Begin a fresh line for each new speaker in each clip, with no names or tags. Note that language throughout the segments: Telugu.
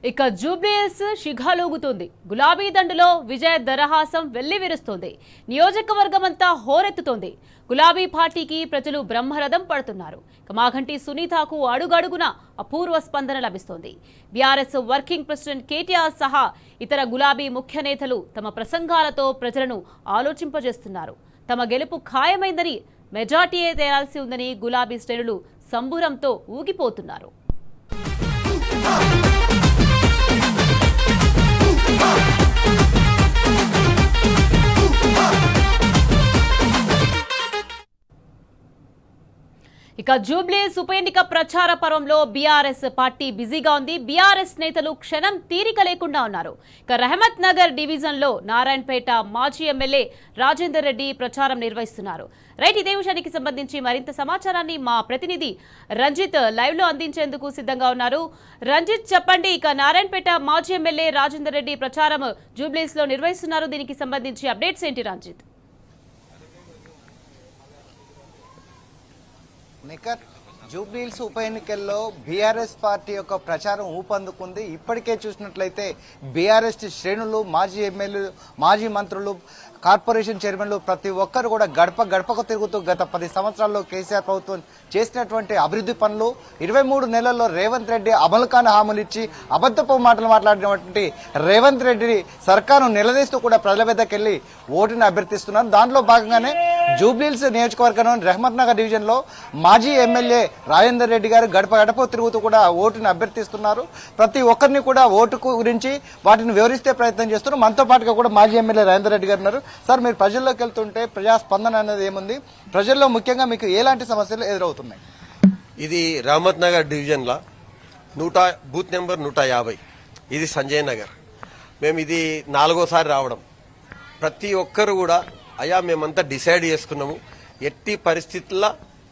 ఇక జూబ్లీహిల్స్ శిఖాలూగుతుంది. గులాబీ దండులో విజయ దరహాసం వెల్లివిరుస్తోంది. నియోజకవర్గమంతా హోరెత్తుతోంది. గులాబీ పార్టీకి ప్రజలు బ్రహ్మరథం పడుతున్నారు. మాగంటి సునీతకు అడుగడుగున అపూర్వ స్పందన లభిస్తోంది. బీఆర్ఎస్ వర్కింగ్ ప్రెసిడెంట్ కేటీఆర్ సహా ఇతర గులాబీ ముఖ్య నేతలు తమ ప్రసంగాలతో ప్రజలను ఆలోచింపజేస్తున్నారు. తమ గెలుపు ఖాయమైందని, మెజార్టీయే తేరాల్సి ఉందని గులాబీ శ్రేణులు సంబురంతో ఊగిపోతున్నారు. ఇక జూబ్లీహిల్స్ ఉప ఎన్నిక ప్రచార పర్వంలో బీఆర్ఎస్ పార్టీ బిజీగా ఉంది. బీఆర్ఎస్ నేతలు క్షణం తీరిక లేకుండా ఉన్నారు. ఇక రహమత్ నగర్ డివిజన్ లో నారాయణపేట మాజీ ఎమ్మెల్యే రాజేందర్ రెడ్డి ప్రచారం నిర్వహిస్తున్నారు. రైట్, ఇదే విషయానికి సంబంధించి మరింత సమాచారాన్ని మా ప్రతినిధి రంజిత్ లైవ్ లో అందించేందుకు సిద్ధంగా ఉన్నారు. రంజిత్, చెప్పండి, ఇక నారాయణపేట మాజీ ఎమ్మెల్యే రాజేందర్ రెడ్డి ప్రచారం జూబ్లీహిల్స్ లో నిర్వహిస్తున్నారు. దీనికి సంబంధించి అప్డేట్స్ ఏంటి రంజిత్?
నిఖత్, జూబ్లీహిల్స్ ఉప ఎన్నికల్లో బీఆర్ఎస్ పార్టీ యొక్క ప్రచారం ఊపందుకుంది. ఇప్పటికే చూసినట్లయితే బీఆర్ఎస్ శ్రేణులు, మాజీ ఎమ్మెల్యేలు, మాజీ మంత్రులు, కార్పొరేషన్ చైర్మన్లు ప్రతి ఒక్కరు కూడా గడప గడపకు తిరుగుతూ గత 10 సంవత్సరాల్లో కేసీఆర్ ప్రభుత్వం చేసినటువంటి అభివృద్ధి పనులు, 23 నెలల్లో రేవంత్ రెడ్డి అమలు కాని హామీలు ఇచ్చి అబద్ధపు మాటలు మాట్లాడినటువంటి రేవంత్ రెడ్డి సర్కారును నిలదీస్తూ కూడా ప్రజల వద్దకు వెళ్లి ఓటుని అభ్యర్థిస్తున్నారు. దాంట్లో భాగంగానే జూబ్లీహిల్స్ నియోజకవర్గంలోని రహమత్ నగర్ డివిజన్ లో మాజీ ఎమ్మెల్యే రాజేందర్ రెడ్డి గారు గడప గడప తిరుగుతూ కూడా ఓటుని అభ్యర్థిస్తున్నారు. ప్రతి ఒక్కరిని కూడా ఓటు గురించి వాటిని వివరిస్తే ప్రయత్నం చేస్తున్నారు. మనతో పాటుగా కూడా మాజీ ఎమ్మెల్యే రాజేందర్ రెడ్డి గారు ఉన్నారు. సార్, మీరు ప్రజల్లోకి వెళ్తుంటే ప్రజాస్పందన అనేది ఏముంది? ప్రజల్లో ముఖ్యంగా మీకు ఎలాంటి సమస్యలు ఎదురవుతున్నాయి?
ఇది రహమత్ నగర్ డివిజన్ లా బూత్ నెంబర్ 150. ఇది సంజయ్ నగర్. మేము ఇది 4వసారి రావడం. ప్రతి ఒక్కరు కూడా అయ్యా మేమంతా డిసైడ్ చేసుకున్నాము, ఎట్టి పరిస్థితుల్లో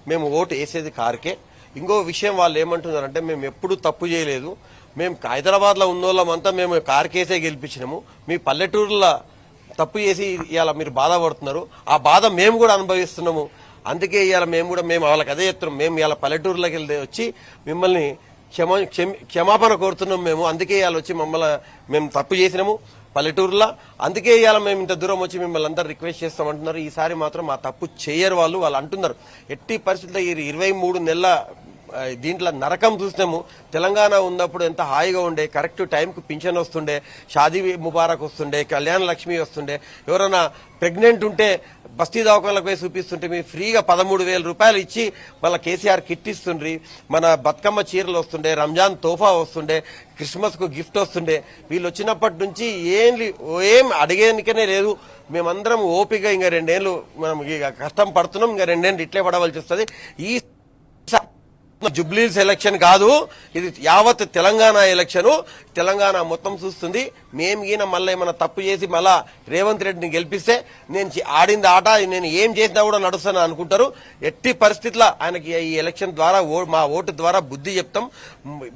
మేము ఓటు వేసేది కారుకే. ఇంకో విషయం వాళ్ళు ఏమంటున్నారంటే, మేము ఎప్పుడు తప్పు చేయలేదు, మేము హైదరాబాద్లో ఉన్నోళ్ళమంతా మేము కారుకేసే గెలిపించినాము, మీ పల్లెటూరులో తప్పు చేసి ఇవాళ మీరు బాధపడుతున్నారు, ఆ బాధ మేము కూడా అనుభవిస్తున్నాము, అందుకే ఇవాళ మేము వాళ్ళకి అదే చెప్తున్నాం, మేము ఇవాళ పల్లెటూరులోకి వెళ్తే వచ్చి మిమ్మల్ని క్షమాపణ కోరుతున్నాం మేము, అందుకే ఇవాళ వచ్చి మేము తప్పు చేసినాము పల్లెటూరులో, అందుకే ఇవాళ మేము ఇంత దూరం వచ్చి మిమ్మల్ని అందరూ రిక్వెస్ట్ చేస్తామంటున్నారు. ఈసారి మాత్రం ఆ తప్పు చేయరు వాళ్ళు అంటున్నారు. ఎట్టి పరిస్థితుల్లో ఈ 23 నెలల దీంట్లో నరకం చూసినాము. తెలంగాణ ఉన్నప్పుడు ఎంత హాయిగా ఉండే, కరెక్ట్ టైంకు పింఛన్ వస్తుండే, షాదీ ముబారక్ వస్తుండే, కళ్యాణ లక్ష్మి వస్తుండే, ఎవరైనా ప్రెగ్నెంట్ ఉంటే బస్తీ దవాఖానలకు పోయి చూపిస్తుంటే మీ ఫ్రీగా 13,000 రూపాయలు ఇచ్చి మళ్ళీ కేసీఆర్ కిట్ ఇస్తుండ్రి, మన బతుకమ్మ చీరలు వస్తుండే, రంజాన్ తోఫా వస్తుండే, క్రిస్మస్ కు గిఫ్ట్ వస్తుండే. వీళ్ళు వచ్చినప్పటి నుంచి ఏం అడిగేనికనే లేదు. మేమందరం ఓపిక ఇంకా 2 ఏళ్ళు మనం ఇక కష్టం పడుతున్నాం, ఇంకా 2 ఏళ్ళు ఇట్లే పడవలసి వస్తుంది. ఈ జూబ్లీహిల్స్ ఎలక్షన్ కాదు, ఇది యావత్ తెలంగాణ ఎలక్షన్. తెలంగాణ మొత్తం చూస్తుంది. మేము ఈయన మళ్ళీ ఏమైనా తప్పు చేసి మళ్ళా రేవంత్ రెడ్డిని గెలిపిస్తే నేను ఆడింది ఆట, నేను ఏం చేసినా కూడా నడుస్తాను అనుకుంటారు. ఎట్టి పరిస్థితుల్లో ఆయనకి ఈ ఎలక్షన్ ద్వారా మా ఓటు ద్వారా బుద్ధి చెప్తాం,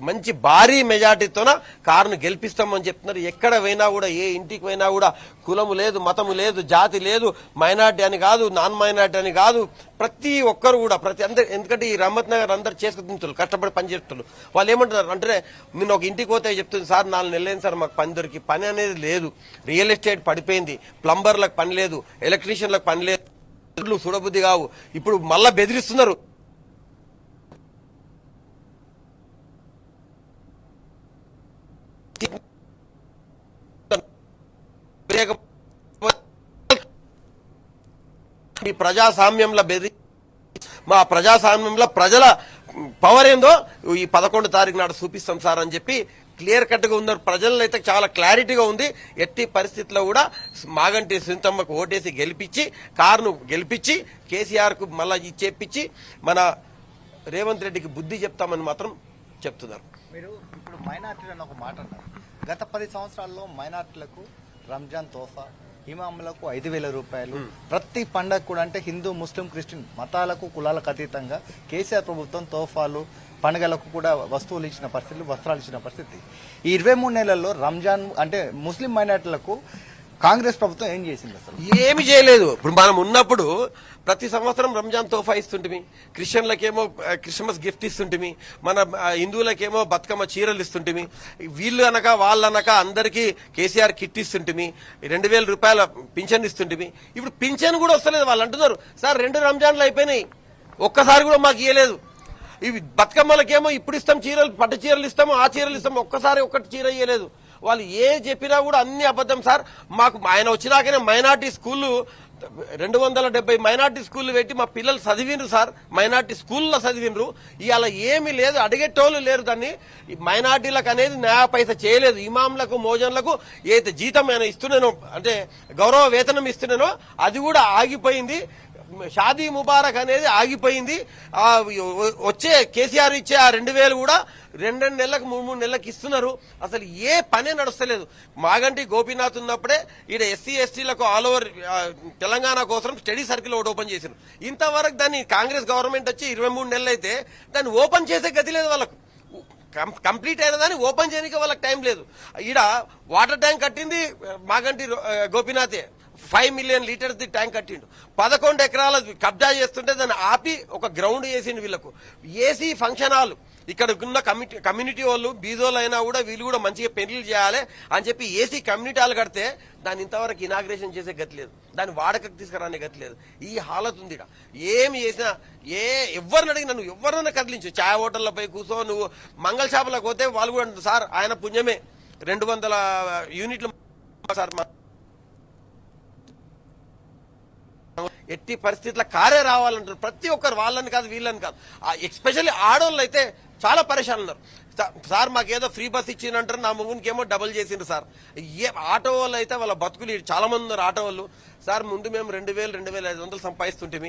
మంచి భారీ మెజార్టీతోన కారును గెలిపిస్తామని చెప్తున్నారు. ఎక్కడ పోయినా కూడా, ఏ ఇంటికి పోయినా కూడా కులము లేదు, మతము లేదు, జాతి లేదు, మైనార్టీ అని కాదు, నాన్ మైనార్టీ అని కాదు, ప్రతి ఒక్కరు కూడా ఎందుకంటే ఈ రహమత్ నగర్ అందరు చేసుకుంటున్నారు, కష్టపడి పనిచేస్తున్నారు. వాళ్ళు ఏమంటున్నారు అంటే, నేను ఒక ఇంటికి పోతే చెప్తుంది, సార్ 4 నెలలైంది సార్ మాకు పని దొరికి, పని అనేది లేదు, రియల్ ఎస్టేట్ పడిపోయింది, ప్లంబర్లకు పని లేదు, ఎలక్ట్రీషియన్లకు పని లేదు, చూడబుద్ధి కావు. ఇప్పుడు మళ్ళా బెదిరిస్తున్నారు. ప్రజాస్వామ్యంలో మా ప్రజాస్వామ్యంలో ప్రజల పవర్ ఏందో ఈ 11 తారీఖు నాడు చూపిస్తాం సార్ అని చెప్పి క్లియర్ కట్ గా ఉన్నారు. ప్రజల్లో అయితే చాలా క్లారిటీగా ఉంది. ఎట్టి పరిస్థితుల్లో కూడా మాగంటి సునీతమ్మకు ఓటేసి గెలిపించి, కారును గెలిపించి, కేసీఆర్ కు మళ్ళా చేపించి మన రేవంత్ రెడ్డికి బుద్ధి చెప్తామని మాత్రం చెప్తున్నారు.
మీరు ఇప్పుడు మైనార్టీలను ఒక మాట అన్నారు. గత 10 సంవత్సరాల్లో మైనార్టీలకు రంజాన్ తోఫా, ఇమాములకు 5,000 రూపాయలు, ప్రతి పండగ కూడా అంటే హిందూ, ముస్లిం, క్రిస్టియన్ మతాలకు, కులాలకు అతీతంగా కేసీఆర్ ప్రభుత్వం తోఫాలు, పండుగలకు కూడా వస్తువులు ఇచ్చిన పరిస్థితులు, వస్త్రాలు ఇచ్చిన పరిస్థితి. ఈ 23 నెలల్లో రంజాన్ అంటే ముస్లిం మైనార్టీలకు కాంగ్రెస్ ప్రభుత్వం ఏం చేసింది అసలు?
ఏమి చేయలేదు. ఇప్పుడు మనం ఉన్నప్పుడు ప్రతి సంవత్సరం రంజాన్ తోఫా ఇస్తుంటిమి, క్రిస్టియన్లకేమో క్రిస్మస్ గిఫ్ట్ ఇస్తుంటిమి, మన హిందువులకేమో బతుకమ్మ చీరలు ఇస్తుంటిమి, వీళ్ళు అనక వాళ్ళనక అందరికీ కేసీఆర్ కిట్ ఇస్తుంటిమి, 2000 రూపాయల పింఛన్ ఇస్తుంటిమి. ఇప్పుడు పింఛన్ కూడా వస్తలేదు. వాళ్ళు అంటున్నారు సార్ 2 రంజాన్లు అయిపోయినాయి, ఒక్కసారి కూడా మాకు ఇవ్వలేదు. ఇవి బతుకమ్మలకేమో ఇప్పుడు ఇస్తాం చీరలు, పట్టు చీరలు ఇస్తాము, ఆ చీరలు ఇస్తాము, ఒక్కసారి ఒక్కటి చీర ఇవ్వలేదు. వాళ్ళు ఏ చెప్పినా కూడా అన్ని అబద్ధం సార్. మాకు ఆయన వచ్చినాకనే మైనార్టీ స్కూళ్ళు 270 మైనార్టీ స్కూళ్ళు పెట్టి మా పిల్లలు చదివినరు సార్, మైనార్టీ స్కూల్లో చదివినరు. ఇవాళ ఏమీ లేదు, అడిగేటోళ్ళు లేరు. దాన్ని మైనార్టీలకు అనేది న్యాయ పైస చేయలేదు. ఇమాంలకు మోజన్లకు ఏదైతే జీతం ఆయన ఇస్తున్నానో, అంటే గౌరవ వేతనం ఇస్తున్నానో అది కూడా ఆగిపోయింది. షాదీ ముబారక్ అనేది ఆగిపోయింది. వచ్చే కేసీఆర్ ఇచ్చే ఆ 2000 కూడా 2 నెలలకు 3 నెలలకు ఇస్తున్నారు. అసలు ఏ పనే నడుస్తలేదు. మాగంటి గోపీనాథ్ ఉన్నప్పుడే ఈడ ఎస్సీ ఎస్టీలకు ఆల్ ఓవర్ తెలంగాణ కోసం స్టడీ సర్కిల్ ఒకటి ఓపెన్ చేశారు. ఇంతవరకు దాన్ని కాంగ్రెస్ గవర్నమెంట్ వచ్చి 23 నెలలు అయితే దాన్ని ఓపెన్ చేసే గతి లేదు వాళ్ళకు. కంప్లీట్ అయిన దాన్ని ఓపెన్ చేయడానికి వాళ్ళకి టైం లేదు. ఈడ వాటర్ ట్యాంక్ కట్టింది మాగంటి గోపీనాథే, 5 మిలియన్ లీటర్స్ ది ట్యాంక్ కట్టిండు. 11 ఎకరాల కబ్జా చేస్తుంటే దాన్ని ఆపి ఒక గ్రౌండ్ వేసిండు. వీళ్ళకు ఏసీ ఫంక్షన్ హాల్, ఇక్కడ ఉన్న కమ్యూనిటీ వాళ్ళు బీదోళ్ళు అయినా కూడా వీళ్ళు కూడా మంచిగా పెళ్లిళ్ళు చేయాలి అని చెప్పి ఏసీ కమ్యూనిటీ హాల్ కడితే దాన్ని ఇంతవరకు ఇనాగ్రేషన్ చేసే గతి లేదు, దాన్ని వాడకకు తీసుకురానే గతి లేదు. ఈ హాలత్ ఉంది. ఏమి చేసినా ఎవరిని అడిగినా, నువ్వు ఎవరినైనా కదిలించు, ఛాయ్ హోటళ్లపై కూర్చో, నువ్వు మంగళ షాపులకు పోతే వాళ్ళు కూడా అంటారు సార్ ఆయన పుణ్యమే 200 యూనిట్లు సార్, ఎట్టి పరిస్థితుల్లో కారే రావాలంటారు ప్రతి ఒక్కరు. వాళ్ళని కాదు వీళ్ళని కాదు, ఎస్పెషల్లీ ఆడవాళ్ళు అయితే చాలా పరేషాన్ ఉన్నారు. సార్ మాకేదో ఫ్రీ బస్ ఇచ్చిందంటారు, నా ముగ్గురికి ఏమో డబుల్ చేసిండ్రు సార్. ఆటో వాళ్ళు అయితే వాళ్ళ బతుకులు చాలా మంది ఉన్నారు. ఆటో వాళ్ళు సార్ ముందు మేము 2000-2500 సంపాదిస్తుంటే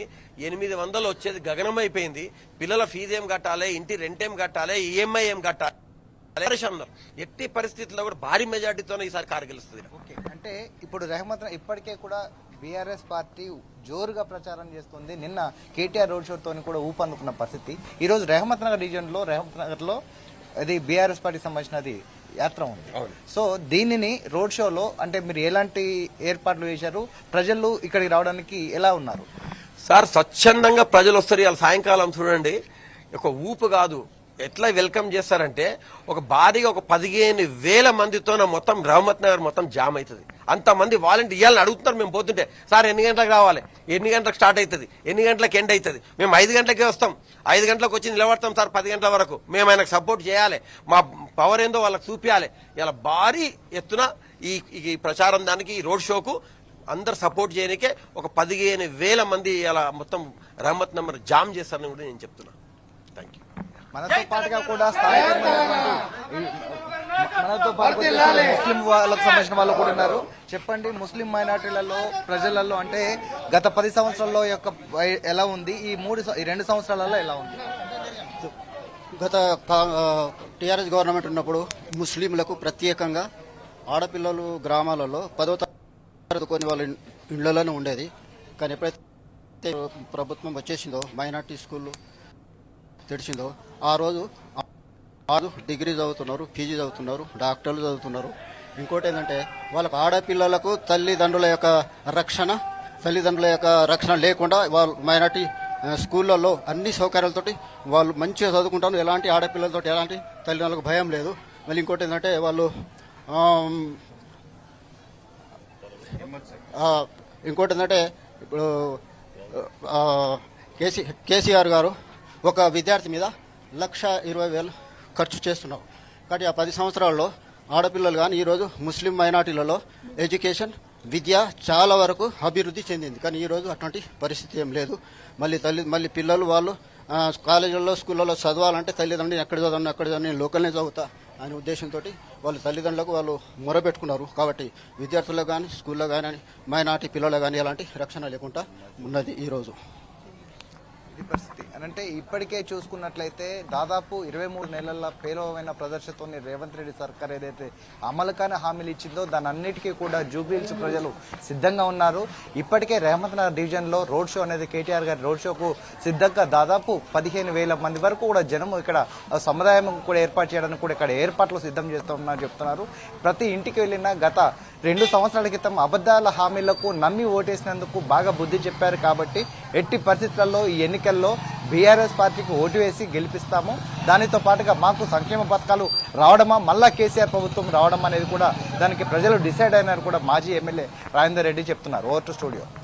800 వచ్చేది గగనం అయిపోయింది. పిల్లల ఫీజు ఏం కట్టాలి, ఇంటి రెంట్ ఏం కట్టాలి, ఈఎంఐ ఏం కట్టాలి, ఎట్టి పరిస్థితుల్లో కూడా భారీ మెజార్టీతోనే ఈసారి కారు గెలుస్తుంది.
అంటే ఇప్పుడు రెహమత్ ఇప్పటికే కూడా బీఆర్ఎస్ పార్టీ జోరుగా ప్రచారం చేస్తుంది. నిన్న కేటీఆర్ రోడ్ షోతో కూడా ఊపందుకున్న పరిస్థితి. ఈ రోజు రెహమత్ నగర్ రీజియన్ లో రెహమత్ నగర్ లో అది బీఆర్ఎస్ పార్టీకి సంబంధించినది యాత్ర ఉంది. సో దీనిని రోడ్ షోలో అంటే మీరు ఎలాంటి ఏర్పాట్లు చేశారు, ప్రజలు ఇక్కడికి రావడానికి ఎలా ఉన్నారు?
సార్ స్వచ్ఛందంగా ప్రజలు వస్తారు. ఇవాళ సాయంకాలం చూడండి, ఒక ఊపు కాదు, ఎట్లా వెల్కమ్ చేస్తారంటే ఒక భారీగా ఒక 15,000 మందితో మొత్తం రెహమత్ నగర్ మొత్తం జామ్ అవుతుంది. అంతమంది వాలంటీర్ ఇవ్వాలని అడుగుతున్నారు. మేము పోతుంటే సార్ ఎన్ని గంటలకు రావాలి, ఎన్ని గంటలకు స్టార్ట్ అవుతుంది, ఎన్ని గంటలకు ఎండ్ అవుతుంది, మేము 5 గంటలకే వస్తాం, 5 గంటలకు వచ్చి నిలబడతాం సార్ 10 గంటల వరకు, మేము ఆయనకు సపోర్ట్ చేయాలి, మా పవర్ ఏందో వాళ్ళకి చూపించాలి. ఇలా భారీ ఎత్తున ఈ ప్రచారం దానికి ఈ రోడ్ షోకు అందరు సపోర్ట్ చేయడానికే ఒక 15,000 మంది ఇలా మొత్తం రెహమత్ నగర్ జామ్ చేస్తారని కూడా నేను చెప్తున్నా. Thank you.
మనతో పాటుగా కూడా మనతో పాటు ముస్లిం వాళ్ళకు సంబంధించిన వాళ్ళు కూడా ఉన్నారు. చెప్పండి, ముస్లిం మైనార్టీలలో ప్రజలలో అంటే గత 10 సంవత్సరాల్లో యొక్క ఎలా ఉంది, ఈ 2 సంవత్సరాలలో ఎలా ఉంది?
గత టీఆర్ఎస్ గవర్నమెంట్ ఉన్నప్పుడు ముస్లింలకు ప్రత్యేకంగా ఆడపిల్లలు గ్రామాలలో 10వ తరగతి కొన్ని వాళ్ళ ఇళ్లలోనే ఉండేది. కానీ ఎప్పుడైతే ప్రభుత్వం వచ్చేసిందో మైనార్టీ స్కూళ్ళు తెడిచిందో ఆ రోజు డిగ్రీ చదువుతున్నారు, పీజీ చదువుతున్నారు, డాక్టర్లు చదువుతున్నారు. ఇంకోటి ఏంటంటే వాళ్ళకు ఆడపిల్లలకు తల్లిదండ్రుల యొక్క రక్షణ లేకుండా వాళ్ళు మైనార్టీ స్కూళ్ళల్లో అన్ని సౌకర్యాలతోటి వాళ్ళు మంచిగా చదువుకుంటారు. ఎలాంటి ఆడపిల్లలతో ఎలాంటి తల్లిదండ్రులకు భయం లేదు. మళ్ళీ ఇంకోటి ఏంటంటే వాళ్ళు ఇంకోటి ఏంటంటే ఇప్పుడు కేసీఆర్ గారు ఒక విద్యార్థి మీద 1,20,000 ఖర్చు చేస్తున్నారు. కాబట్టి ఆ 10 సంవత్సరాల్లో ఆడపిల్లలు కానీ ఈరోజు ముస్లిం మైనార్టీలలో ఎడ్యుకేషన్ విద్య చాలా వరకు అభివృద్ధి చెందింది. కానీ ఈరోజు అటువంటి పరిస్థితి ఏం లేదు. మళ్ళీ పిల్లలు వాళ్ళు కాలేజీల్లో స్కూళ్ళలో చదవాలంటే తల్లిదండ్రులు ఎక్కడ చదవని లోకల్నే చదువుతా అనే ఉద్దేశంతో వాళ్ళు తల్లిదండ్రులకు వాళ్ళు మొరబెట్టుకున్నారు. కాబట్టి విద్యార్థులకు కానీ స్కూల్లో కానీ మైనార్టీ పిల్లలకు కానీ ఎలాంటి రక్షణ లేకుండా ఉన్నది ఈరోజు.
ఇది పరిస్థితి అని అంటే ఇప్పటికే చూసుకున్నట్లయితే దాదాపు 23 నెలల పేలవమైన ప్రదర్శనతో రేవంత్ రెడ్డి సర్కార్ ఏదైతే అమలు కాని హామీలు ఇచ్చిందో దాని అన్నిటికీ కూడా జూబ్లీహిల్స్ ప్రజలు సిద్ధంగా ఉన్నారు. ఇప్పటికే రేవంత్ నగర్ డివిజన్ లో రోడ్ షో అనేది కేటీఆర్ గారి రోడ్ షోకు సిద్ధంగా దాదాపు 15,000 మంది వరకు కూడా జనం ఇక్కడ సముదాయం కూడా ఏర్పాటు చేయడానికి కూడా ఇక్కడ ఏర్పాట్లు సిద్ధం చేస్తున్నారు చెప్తున్నారు. ప్రతి ఇంటికి వెళ్ళిన గత 2 సంవత్సరాల క్రితం అబద్ధాల హామీలకు నమ్మి ఓటేసినందుకు బాగా బుద్ధి చెప్పారు కాబట్టి ఎట్టి పరిస్థితుల్లో ఈ ఎన్నికల్లో బీఆర్ఎస్ పార్టీకి ఓటు వేసి గెలిపిస్తాము. దానితో పాటుగా మాకు సంక్షేమ పథకాలు రావడమా మళ్ళా కేసీఆర్ ప్రభుత్వం రావడం అనేది కూడా దానికి ప్రజలు డిసైడ్ అయినారు కూడా మాజీ ఎమ్మెల్యే రాజేందర్ రెడ్డి చెప్తున్నారు. Over to studio.